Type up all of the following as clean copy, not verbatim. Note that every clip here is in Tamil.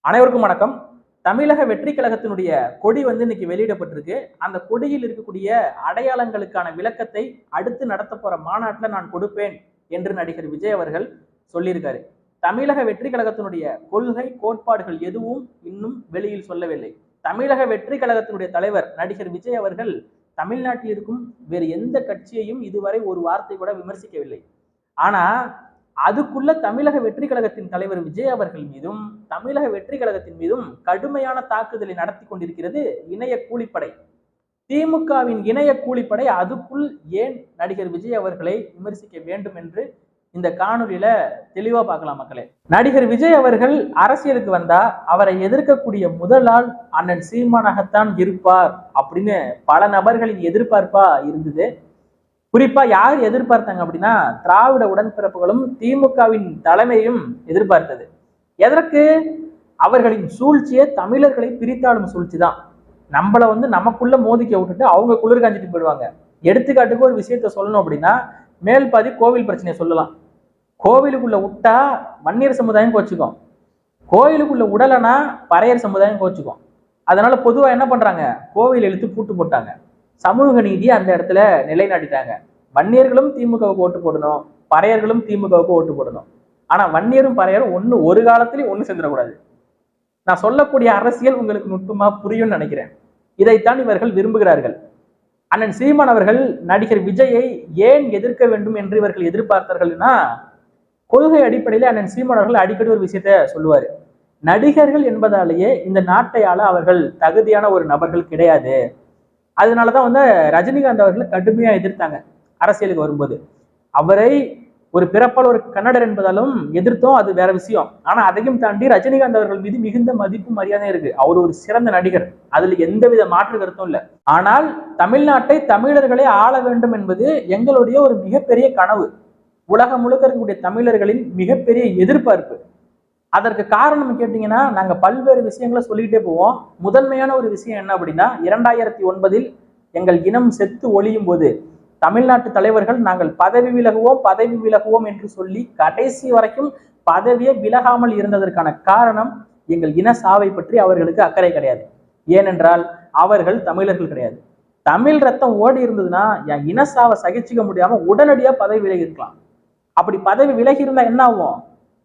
அனைவருக்கும் வணக்கம். தமிழக வெற்றி கழகத்தினுடைய கொடி இன்னைக்கு வெளியிடப்பட்டிருக்கு. அந்த கொடியில் இருக்கக்கூடிய அடையாளங்களுக்கான விளக்கத்தை அடுத்து நடத்த போற மாநாட்டில் நான் கொடுப்பேன் என்று நடிகர் விஜய் அவர்கள் சொல்லியிருக்காரு. தமிழக வெற்றி கழகத்தினுடைய கொள்கை கோட்பாடுகள் எதுவும் இன்னும் வெளியில் சொல்லவில்லை. தமிழக வெற்றி கழகத்தினுடைய தலைவர் நடிகர் விஜய் அவர்கள் தமிழ்நாட்டில் இருக்கும் வேறு எந்த கட்சியையும் இதுவரை ஒரு வார்த்தை கூட விமர்சிக்கவில்லை. ஆனா அதுக்குள்ள தமிழக வெற்றி கழகத்தின் தலைவர் விஜய் அவர்கள் மீதும் தமிழக வெற்றி கழகத்தின் மீதும் கடுமையான தாக்குதலை நடத்தி கொண்டிருக்கிறது இணைய கூலிப்படை. திமுகவின் இணைய கூலிப்படை அதுக்குள் ஏன் நடிகர் விஜய் அவர்களை விமர்சிக்க வேண்டும் என்று இந்த காணொலியில தெளிவா பார்க்கலாம் மக்களே. நடிகர் விஜய் அவர்கள் அரசியலுக்கு வந்தா அவரை எதிர்க்கக்கூடிய முதல் ஆள் அண்ணன் சீமானாகத்தான் இருப்பார் அப்படின்னு பல நபர்களின் எதிர்பார்ப்பா இருந்தது. குறிப்பா யார் எதிர்பார்த்தாங்க அப்படின்னா திராவிட உடன்பிறப்புகளும் திமுகவின் தலைமையும் எதிர்பார்த்தது. எதற்கு? அவர்களின் சூழ்ச்சியை தமிழர்களை பிரித்தாளும் சூழ்ச்சி தான். நம்மளை நமக்குள்ள மோதிக்க விட்டுட்டு அவங்க குளிர் காஞ்சிட்டு போயிடுவாங்க. எடுத்துக்காட்டுக்கு ஒரு விஷயத்த சொல்லணும் அப்படின்னா மேல் பாதி கோவில் பிரச்சனையை சொல்லலாம். கோவிலுக்குள்ள விட்டா வன்னியர் சமுதாயம் கோச்சுக்கும், கோயிலுக்குள்ள உடலைனா பறையர் சமுதாயம் கோச்சுக்கும். அதனால பொதுவா என்ன பண்றாங்க, கோவில் இழுத்து பூட்டு போட்டாங்க. சமூக நீதியை அந்த இடத்துல நிலைநாட்டிட்டாங்க. வன்னியர்களும் திமுகவுக்கு ஓட்டு போடணும், பறையர்களும் திமுகவுக்கு ஓட்டு போடணும். ஆனா வன்னியரும் பறையரும் ஒரு காலத்திலையும் ஒண்ணு சேர்ந்துடக்கூடாது. நான் சொல்லக்கூடிய அரசியல் உங்களுக்கு நுட்பமா புரியும்னு நினைக்கிறேன். இதைத்தான் இவர்கள் விரும்புகிறார்கள். அண்ணன் சீமான் அவர்கள் நடிகர் விஜயை ஏன் எதிர்க்க வேண்டும் என்று இவர்கள் எதிர்பார்த்தார்கள்னா, கொள்கை அடிப்படையில் அண்ணன் சீமான் அவர்கள் அடிக்கடி ஒரு விஷயத்த சொல்லுவாரு. நடிகர்கள் என்பதாலேயே இந்த நாட்டை ஆள அவர்கள் தகுதியான ஒரு நபர்கள் கிடையாது. அதனாலதான் ரஜினிகாந்த் அவர்கள் கடுமையா எதிர்த்தாங்க அரசியலுக்கு வரும்போது. அவரை ஒரு பிறப்பால் ஒரு கன்னடர் என்பதாலும் எதிர்த்தோம், அது வேற விஷயம். ஆனா அதையும் தாண்டி ரஜினிகாந்த் அவர்கள் மீது மிகுந்த மதிப்பு மரியாதை இருக்கு. அவர் ஒரு சிறந்த நடிகர், அதுல எந்தவித மாற்று கருத்தும் இல்லை. ஆனால் தமிழ்நாட்டை தமிழர்களே ஆள வேண்டும் என்பது எங்களுடைய ஒரு மிகப்பெரிய கனவு. உலகம் முழுக்க இருக்கக்கூடிய தமிழர்களின் மிகப்பெரிய எதிர்பார்ப்பு. அதற்கு காரணம் கேட்டீங்கன்னா நாங்க பல்வேறு விஷயங்களை சொல்லிக்கிட்டே போவோம். முதன்மையான ஒரு விஷயம் என்ன அப்படின்னா, 2009 எங்கள் இனம் செத்து ஒழியும் போது தமிழ்நாட்டு தலைவர்கள் நாங்கள் பதவி விலகுவோம் என்று சொல்லி கடைசி வரைக்கும் பதவியை விலகாமல் இருந்ததற்கான காரணம் எங்கள் இன சாவை பற்றி அவர்களுக்கு அக்கறை கிடையாது. ஏனென்றால் அவர்கள் தமிழர்கள் கிடையாது. தமிழ் ரத்தம் ஓடி இருந்ததுன்னா என் இன சாவை சகிச்சுக்க முடியாம உடனடியா பதவி விலகி இருக்கலாம். அப்படி பதவி விலகி இருந்தா என்ன ஆகும்?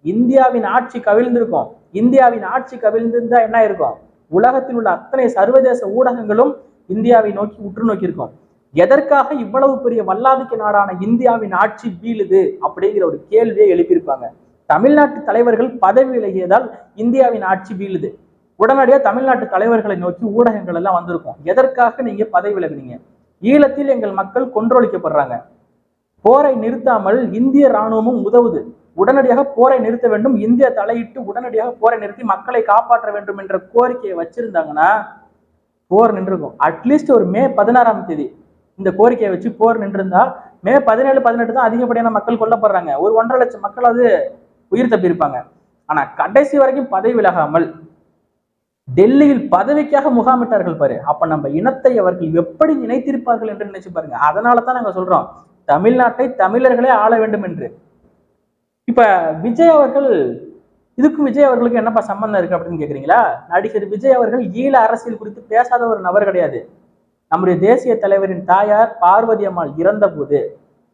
இந்தியாவின் ஆட்சி கவிழ்ந்திருக்கும். இந்தியாவின் ஆட்சி கவிழ்ந்திருந்தா என்ன இருக்கும்? உலகத்தில் உள்ள அத்தனை சர்வதேச ஊடகங்களும் இந்தியாவை நோக்கி உற்று நோக்கி இருக்கும். எதற்காக இவ்வளவு பெரிய வல்லாதிக்க நாடான இந்தியாவின் ஆட்சி வீழுது அப்படிங்கிற ஒரு கேள்வியை எழுப்பியிருப்பாங்க. தமிழ்நாட்டு தலைவர்கள் பதவி விலகியதால் இந்தியாவின் ஆட்சி வீழுது. உடனடியாக தமிழ்நாட்டு தலைவர்களை நோக்கி ஊடகங்கள் எல்லாம் வந்திருக்கும். எதற்காக நீங்க பதவி விலகுனீங்க? ஈழத்தில் எங்கள் மக்கள் கொன்றொழிக்கப்படுறாங்க, போரை நிறுத்தாமல் இந்திய இராணுவமும் உதவுது, உடனடியாக போரை நிறுத்த வேண்டும், இந்தியா தலையிட்டு உடனடியாக போரை நிறுத்தி மக்களை காப்பாற்ற வேண்டும் என்ற கோரிக்கையை வச்சிருந்தாங்கன்னா போர் நின்றுக்கும். அட்லீஸ்ட் ஒரு மே 16ஆம் தேதி இந்த கோரிக்கையை வச்சு போர் நின்றிருந்தா மே 17, 18 தான் அதிகப்படியான மக்கள் கொல்லப்படுறாங்க. ஒரு 1.5 லட்சம் மக்களாவது உயிர் தப்பியிருப்பாங்க. ஆனா கடைசி வரைக்கும் பதவி விலகாமல் டெல்லியில் பதவிக்காக முகாமிட்டார்கள் பாரு. அப்ப நம்ம இனத்தை அவர்கள் எப்படி நினைத்திருப்பார்கள் என்று நினைச்சு பாருங்க. அதனாலதான் நாங்க சொல்றோம் தமிழ்நாட்டை தமிழர்களே ஆள வேண்டும் என்று. இப்ப விஜய் அவர்கள், இதுக்கும் விஜய் அவர்களுக்கு என்னப்பா சம்பந்தம் இருக்கு அப்படின்னு கேக்குறீங்களா? நடிகர் விஜய் அவர்கள் ஈழ அரசியல் குறித்து பேசாத ஒரு நபர் கிடையாது. நம்முடைய தேசிய தலைவரின் தாயார் பார்வதி அம்மாள் இறந்த போது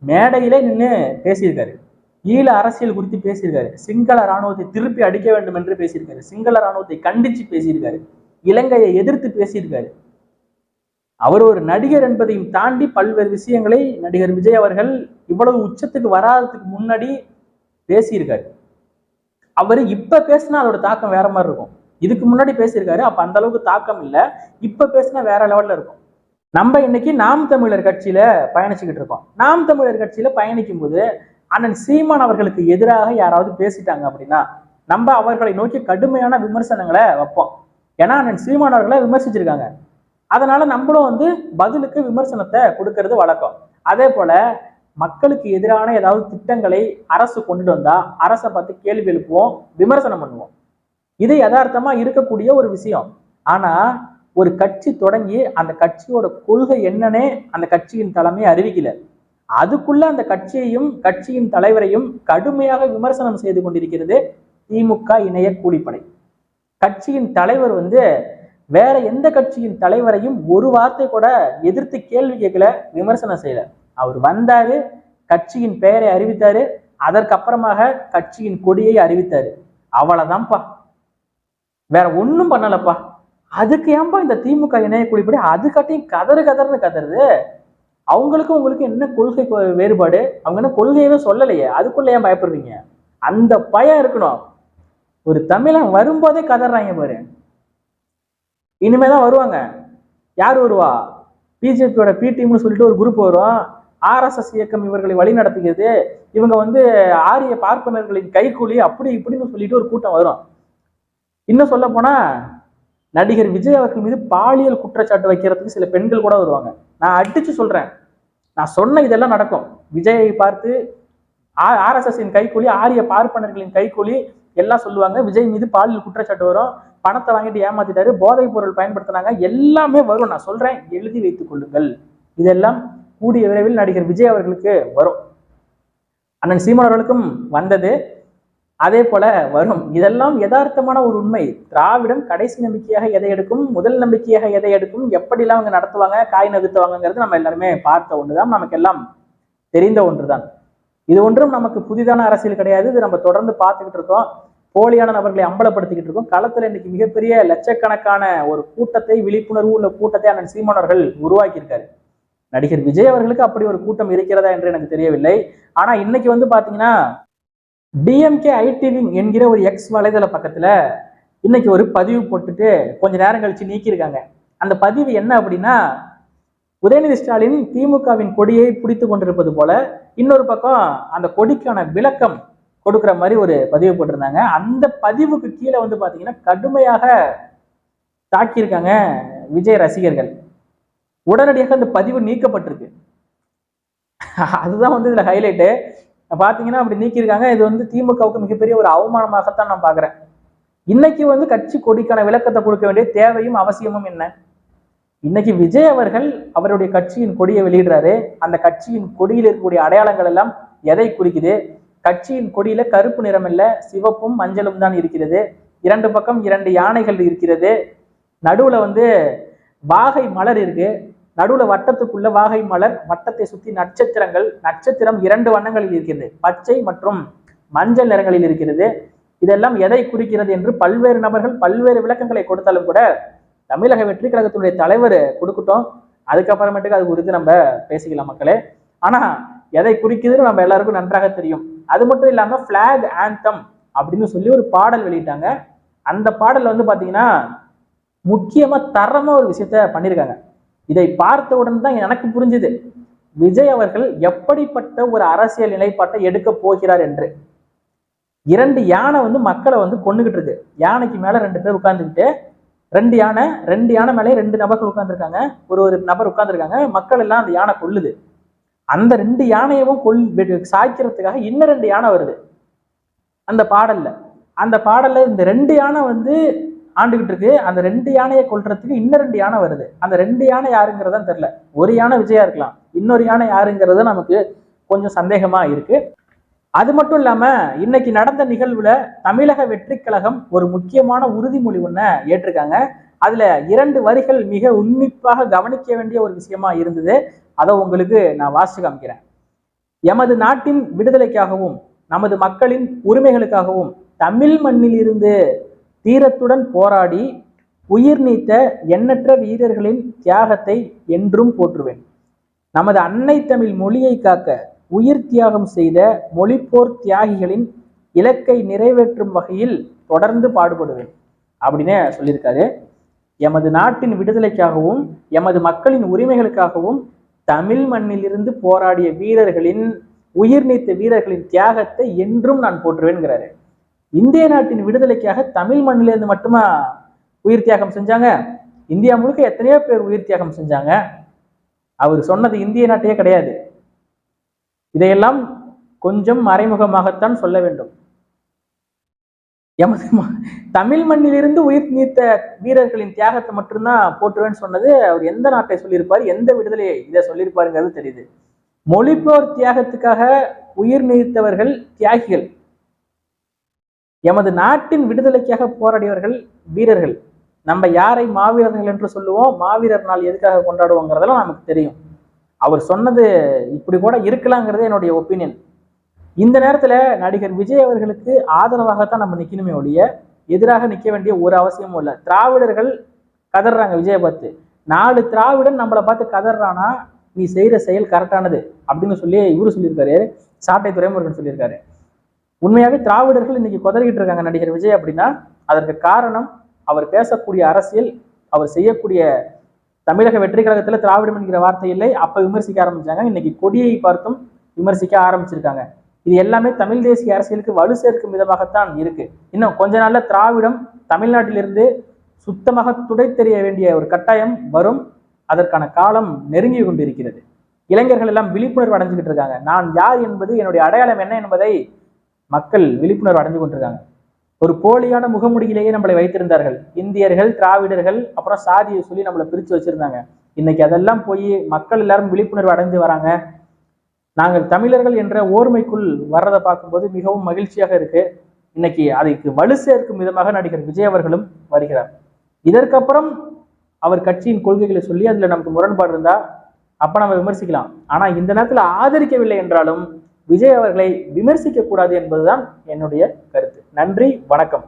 மேடையிலே நின்று பேசியிருக்காரு. ஈழ அரசியல் குறித்து பேசியிருக்காரு. சிங்கள இராணுவத்தை திருப்பி அடிக்க வேண்டும் என்று பேசியிருக்காரு. சிங்கள இராணுவத்தை கண்டிச்சு பேசியிருக்காரு. இலங்கையை எதிர்த்து பேசியிருக்காரு. அவர் ஒரு நடிகர் என்பதையும் தாண்டி பல்வேறு விஷயங்களை நடிகர் விஜய் அவர்கள் இவ்வளவு உச்சத்துக்கு வராததுக்கு முன்னாடி பேசியிருக்காரு. அவரு இப்ப பேசினா அதோட தாக்கம் வேற மாதிரி இருக்கும். இதுக்கு முன்னாடி பேசியிருக்காரு, அப்ப அந்த அளவுக்கு தாக்கம் இல்லை. இப்ப பேசினா வேற லெவல்ல இருக்கும். நம்ம இன்னைக்கு நாம் தமிழர் கட்சியில பயணிச்சுக்கிட்டு இருக்கோம். நாம் தமிழர் கட்சியில பயணிக்கும் போது அண்ணன் சீமான் அவர்களுக்கு எதிராக யாராவது பேசிட்டாங்க அப்படின்னா நம்ம அவர்களை நோக்கி கடுமையான விமர்சனங்களை வைப்போம். ஏன்னா அண்ணன் சீமான் அவர்களை விமர்சிச்சிருக்காங்க. அதனால நம்மளும் பதிலுக்கு விமர்சனத்தை கொடுக்கறது வழக்கம். அதே போல மக்களுக்கு எதிரான ஏதாவது திட்டங்களை அரசு கொண்டுட்டு வந்தா அரசை பார்த்து கேள்வி எழுப்புவோம், விமர்சனம் பண்ணுவோம். இது யதார்த்தமா இருக்கக்கூடிய ஒரு விஷயம். ஆனா ஒரு கட்சி தொடங்கி அந்த கட்சியோட கொள்கை என்னன்னே அந்த கட்சியின் தலைமை அறிவிக்கல. அதுக்குள்ள அந்த கட்சியையும் கட்சியின் தலைவரையும் கடுமையாக விமர்சனம் செய்து கொண்டிருக்கிறது திமுக இணைய கூலிப்படை. கட்சியின் தலைவர் வந்து வேற எந்த கட்சியின் தலைவரையும் ஒரு வார்த்தை கூட எதிர்த்து கேள்வி கேட்கல, விமர்சனம் செய்யல. அவர் வந்தாரு, கட்சியின் பெயரை அறிவித்தாரு, அதற்கப்புறமாக கட்சியின் கொடியை அறிவித்தாரு. அவ்வளவுதான்ப்பா, வேற ஒண்ணும் பண்ணலப்பா. அதுக்கு ஏன்பா இந்த திமுக இணையக்குழிப்படி அது கட்டையும் கதறுன்னு கதறுது? அவங்களுக்கும் உங்களுக்கு என்ன கொள்கை வேறுபாடு? அவங்க என்ன கொள்கையவே சொல்லலையே, அதுக்குள்ள ஏன் பயப்படுறீங்க? அந்த பயம் இருக்கணும். ஒரு தமிழன் வரும்போதே கதறாங்க பாரு. இனிமேதான் வருவாங்க. யார் வருவா? பிஜேபியோட பி டீம்னு சொல்லிட்டு ஒரு குரூப் வரும். ஆர்எஸ்எஸ் இயக்கம் இவர்களை வழி நடத்துகிறது, இவங்க வந்து ஆரிய பார்ப்பனர்களின் கைக்கூலி அப்படி இப்படின்னு சொல்லிட்டு ஒரு கூட்டம் வரும். இன்னும் சொல்ல போனா நடிகர் விஜய் அவர்கள் மீது பாலியல் குற்றச்சாட்டு வைக்கிறதுக்கு சில பெண்கள் கூட வருவாங்க. நான் அடிச்சு சொல்றேன், நான் சொன்ன இதெல்லாம் நடக்கும். விஜயை பார்த்து ஆர்எஸ்எஸ் கைக்கூலி, ஆரிய பார்ப்பனர்களின் கைக்கூலி எல்லாம் சொல்லுவாங்க. விஜய் மீது பாலியல் குற்றச்சாட்டு வரும், பணத்தை வாங்கிட்டு ஏமாத்திட்டாரு, போதைப் பொருள் பயன்படுத்தினாங்க, எல்லாமே வரும். நான் சொல்றேன், எழுதி வைத்துக் கொள்ளுங்கள். இதெல்லாம் கூடிய விரைவில் நடிகர் விஜய் அவர்களுக்கு வரும். அண்ணன் சீமான் அவர்களுக்கும் வந்தது, அதே போல வரும். இதெல்லாம் யதார்த்தமான ஒரு உண்மை. திராவிடம் கடைசி நம்பிக்கையாக எதை எடுக்கும், முதல் நம்பிக்கையாக எதை எடுக்கும், எப்படிலாம் அவங்க நடத்துவாங்க, காய் நகர்த்துவாங்கிறது நம்ம எல்லாருமே பார்த்த ஒன்றுதான், நமக்கு எல்லாம் தெரிந்த ஒன்றுதான். இது ஒன்றும் நமக்கு புதிதான அரசியல் கிடையாது. இது நம்ம தொடர்ந்து பார்த்துக்கிட்டு இருக்கோம். போலியான நபர்களை அம்பலப்படுத்திக்கிட்டு இருக்கோம். களத்துல இன்னைக்கு மிகப்பெரிய லட்சக்கணக்கான ஒரு கூட்டத்தை, விழிப்புணர்வு உள்ள கூட்டத்தை அண்ணன் சீமான் அவர்கள் உருவாக்கி இருக்காரு. நடிகர் விஜய் அவர்களுக்கு அப்படி ஒரு கூட்டம் இருக்கிறதா என்று எனக்கு தெரியவில்லை. ஆனா இன்னைக்கு வந்து பாத்தீங்கன்னா டிஎம்கே ஐடிவி என்கிற ஒரு எக்ஸ் வலைதள பக்கத்துல இன்னைக்கு ஒரு பதிவு போட்டுட்டு கொஞ்ச நேரம் கழிச்சு நீக்கியிருக்காங்க. அந்த பதிவு என்ன அப்படின்னா, உதயநிதி ஸ்டாலின் திமுகவின் கொடியை பிடித்து கொண்டிருப்பது போல இன்னொரு பக்கம் அந்த கொடிக்கான விளக்கம் கொடுக்குற மாதிரி ஒரு பதிவு போட்டிருந்தாங்க. அந்த பதிவுக்கு கீழே வந்து பாத்தீங்கன்னா கடுமையாக தாக்கியிருக்காங்க விஜய் ரசிகர்கள். உடனடியாக அந்த பதிவு நீக்கப்பட்டிருக்கு. அதுதான் வந்து இதுல ஹைலைட்டு. பாத்தீங்கன்னா அப்படி நீக்கியிருக்காங்க. இது வந்து திமுகவுக்கு மிகப்பெரிய ஒரு அவமானமாகத்தான் நான் பாக்குறேன். இன்னைக்கு வந்து கட்சி கொடிக்கான விளக்கத்தை கொடுக்க வேண்டிய தேவையும் அவசியமும் என்ன? இன்னைக்கு விஜய் அவர்கள் அவருடைய கட்சியின் கொடியை வெளியிடுறாரு. அந்த கட்சியின் கொடியில் இருக்கக்கூடிய அடையாளங்கள் எல்லாம் எதை குறிக்குது? கட்சியின் கொடியில கருப்பு நிறம் இல்ல, சிவப்பும் மஞ்சளும் தான் இருக்கிறது. இரண்டு பக்கம் 2 யானைகள் இருக்கிறது. நடுவுல வந்து வாகை மலர் இருக்கு. நடுவுல வட்டத்துக்குள்ள வாகை மலர், வட்டத்தை சுத்தி நட்சத்திரங்கள். நட்சத்திரம் 2 வண்ணங்களில் இருக்கிறது, பச்சை மற்றும் மஞ்சள் நிறங்களில் இருக்கிறது. இதெல்லாம் எதை குறிக்கிறது என்று பல்வேறு நபர்கள் பல்வேறு விளக்கங்களை கொடுத்தாலும் கூட தமிழக வெற்றி கழகத்தினுடைய தலைவர் கொடுக்கட்டும், அதுக்கப்புறமேட்டுக்கு அது குறித்து நம்ம பேசிக்கலாம் மக்களே. ஆனா எதை குறிக்குதுன்னு நம்ம எல்லாருக்கும் நன்றாக தெரியும். அது மட்டும் இல்லாம பிளாக் ஆந்தம் அப்படின்னு சொல்லி ஒரு பாடல் வெளியிட்டாங்க. அந்த பாடல் வந்து பாத்தீங்கன்னா முக்கியமா தரமா ஒரு விஷயத்த பண்ணியிருக்காங்க. இதை பார்த்தவுடன் தான் எனக்கு புரிஞ்சுது விஜய் அவர்கள் எப்படிப்பட்ட ஒரு அரசியல் நிலைப்பாட்டை எடுக்க போகிறார் என்று. 2 யானை வந்து மக்களை வந்து கொண்டுகிட்டு இருக்கு. யானைக்கு மேல 2 பேர் உட்கார்ந்துக்கிட்டு, 2 யானை மேலே 2 நபர்கள் உட்கார்ந்துருக்காங்க. ஒரு நபர் உட்கார்ந்துருக்காங்க. மக்கள் எல்லாம் அந்த யானை கொல்லுது. அந்த 2 யானையவும் சாய்க்கிறதுக்காக இன்னும் 2 யானை வருது அந்த பாடல்ல. அந்த பாடல்ல இந்த 2 யானை வந்து ஆண்டுகிட்டு இருக்கு. அந்த 2 யானையை கொல்றதுக்கு இன்னும் 2 யானை வருது. அந்த 2 யானை யாருங்கிறதா தெரியல. ஒரு யானை விஜயா இருக்கலாம், இன்னொரு யானை யாருங்கிறது நமக்கு கொஞ்சம் சந்தேகமா இருக்கு. அது மட்டும் இல்லாம இன்னைக்கு நடந்த நிகழ்வுல தமிழக வெற்றி கழகம் ஒரு முக்கியமான உறுதிமொழி ஒண்ண ஏற்றிருக்காங்க. அதுல 2 வரிகள் மிக உன்னிப்பாக கவனிக்க வேண்டிய ஒரு விஷயமா இருந்தது. அதை உங்களுக்கு நான் வாசிச்சு காமிக்கிறேன். எமது நாட்டின் விடுதலைக்காகவும் நமது மக்களின் உரிமைகளுக்காகவும் தமிழ் மண்ணில் இருந்து தீரத்துடன் போராடி உயிர் நீத்த எண்ணற்ற வீரர்களின் தியாகத்தை என்றும் போற்றுவேன். நமது அன்னை தமிழ் மொழியை காக்க உயிர் தியாகம் செய்த மொழிப்போர் தியாகிகளின் இலக்கை நிறைவேற்றும் வகையில் தொடர்ந்து பாடுபடுவேன் அப்படின்னு சொல்லியிருக்காரு. எமது நாட்டின் விடுதலைக்காகவும் எமது மக்களின் உரிமைகளுக்காகவும் தமிழ் மண்ணிலிருந்து போராடிய வீரர்களின் உயிர் நீத்த வீரர்களின் தியாகத்தை என்றும் நான் போற்றுவேன்கிறாரு. இந்திய நாட்டின் விடுதலைக்காக தமிழ் மண்ணிலிருந்து மட்டுமா உயிர் தியாகம் செஞ்சாங்க? இந்தியா முழுக்க எத்தனையோ பேர் உயிர் தியாகம் செஞ்சாங்க. அவர் சொன்னது இந்திய நாட்டையே கிடையாது. இதையெல்லாம் கொஞ்சம் மறைமுகமாகத்தான் சொல்ல வேண்டும். எமது தமிழ் மண்ணிலிருந்து உயிர் நீத்த வீரர்களின் தியாகத்தை மட்டும்தான் போற்றுவேன்னு சொன்னது அவர் எந்த நாட்டை சொல்லியிருப்பார், எந்த விடுதலையை இதை சொல்லியிருப்பாருங்கிறது தெரியுது. மொழிப்போர் தியாகத்துக்காக உயிர் நீத்தவர்கள் தியாகிகள். எமது நாட்டின் விடுதலைக்காக போராடியவர்கள் வீரர்கள். நம்ம யாரை மாவீரர்கள் என்று சொல்லுவோம், மாவீரர் நாள் எதுக்காக கொண்டாடுவோங்கிறதெல்லாம் நமக்கு தெரியும். அவர் சொன்னது இப்படி கூட இருக்கலாங்கிறது என்னுடைய ஒப்பீனியன். இந்த நேரத்துல நடிகர் விஜய் அவர்களுக்கு ஆதரவாகத்தான் நம்ம நிக்கணுமே ஒழிய எதிராக நிக்க வேண்டிய ஒரு அவசியமும் இல்லை. திராவிடர்கள் கதறாங்க விஜயை பார்த்து. 4 திராவிடன் நம்மளை பார்த்து கதறானா நீ செய்யற செயல் கரெக்டானது அப்படின்னு சொல்லி இவரு சொல்லியிருக்காரு, சாட்டை துரைமுருகன் சொல்லியிருக்காரு. உண்மையாவே திராவிடர்கள் இன்னைக்கு குதறிக்கிட்டு இருக்காங்க நடிகர் விஜய் அப்படின்னா அதற்கு காரணம் அவர் பேசக்கூடிய அரசியல், அவர் செய்யக்கூடிய. தமிழக வெற்றி கழகத்துல திராவிடம் என்கிற வார்த்தை இல்லை, அப்ப விமர்சிக்க ஆரம்பிச்சாங்க. இன்னைக்கு கொடியை பார்த்தும் விமர்சிக்க ஆரம்பிச்சிருக்காங்க. இது எல்லாமே தமிழ் தேசிய அரசியலுக்கு வலு சேர்க்கும் விதமாகத்தான் இருக்கு. இன்னும் கொஞ்ச நாள்ல திராவிடம் தமிழ்நாட்டிலிருந்து சுத்தமாக துடைத்தெறிய வேண்டிய ஒரு கட்டாயம் வரும். அதற்கான காலம் நெருங்கி கொண்டிருக்கிறது. இளைஞர்கள் எல்லாம் விழிப்புணர்வு அடைஞ்சுக்கிட்டு இருக்காங்க. நான் யார் என்பது, என்னுடைய அடையாளம் என்ன என்பதை மக்கள் விழிப்புணர்வு அடைஞ்சு கொண்டிருக்காங்க. ஒரு போலியான முகமுடியிலேயே நம்மளை வைத்திருந்தார்கள். இந்தியர்கள், திராவிடர்கள், அப்புறம் சாதியை சொல்லி நம்மளை பிரித்து வச்சிருந்தாங்க. இன்னைக்கு அதெல்லாம் போய் மக்கள் எல்லாரும் விழிப்புணர்வு அடைஞ்சு வராங்க. நாங்கள் தமிழர்கள் என்ற ஓர்மைக்குள் வர்றதை பார்க்கும்போது மிகவும் மகிழ்ச்சியாக இருக்கு. இன்னைக்கு அதுக்கு வலு சேர்க்கும் விதமாக நடிகர் விஜய் அவர்களும் வருகிறார். இதற்கப்புறம் அவர் கட்சியின் கொள்கைகளை சொல்லி அதுல நமக்கு முரண்பாடு இருந்தா அப்ப நம்ம விமர்சிக்கலாம். ஆனா இந்த நேரத்துல ஆதரிக்கவில்லை என்றாலும் விஜய் அவர்களை விமர்சிக்க கூடாது என்பதுதான் என்னுடைய கருத்து. நன்றி, வணக்கம்.